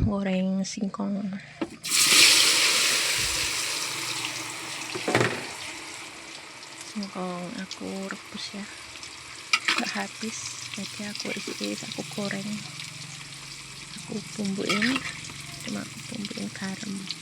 goreng singkong. Singkong aku rebus ya, nggak habis, jadi aku isi, aku goreng, aku bumbuin, cuma aku bumbuin garam.